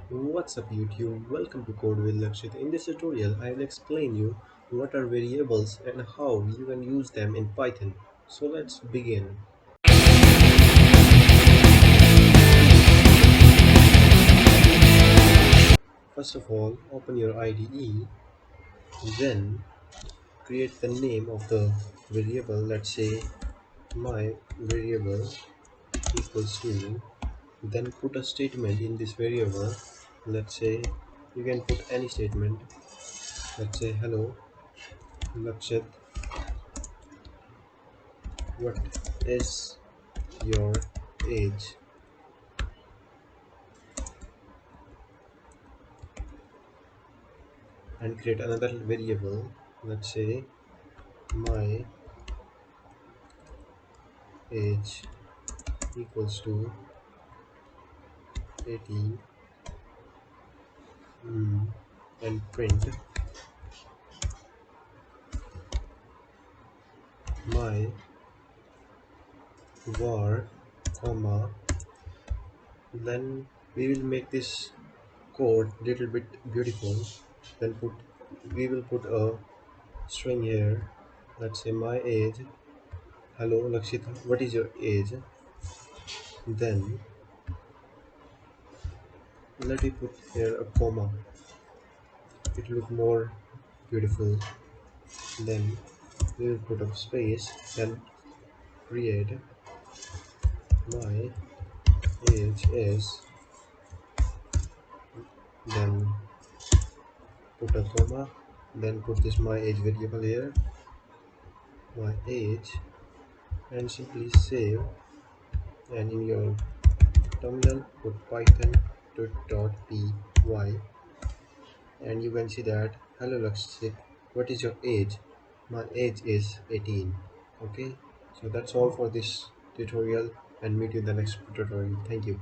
What's up YouTube? Welcome to Code with Lakshit. In this tutorial, I will explain you what are variables and how you can use them in Python. So let's begin. First of all, open your IDE, then create the name of the variable. Let's say my variable equals to, then put a statement in this variable. Let's say you can put any statement. Let's say hello Lakshit, what is your age? And create another variable. Let's say my age equals to 18, and print my var comma. Then we will make this code little bit beautiful. Then we will put a string here. Let's say my age, hello Lakshit, what is your age? Then let me put here a comma, it look more beautiful. Then we will put a space, then create my age is, then put a comma, then put this my age variable here, my age, and simply save. And in your terminal put python.py, and you can see that hello Lakshit, what is your age? My age is 18. Okay, so that's all for this tutorial, and meet you in the next tutorial. Thank you.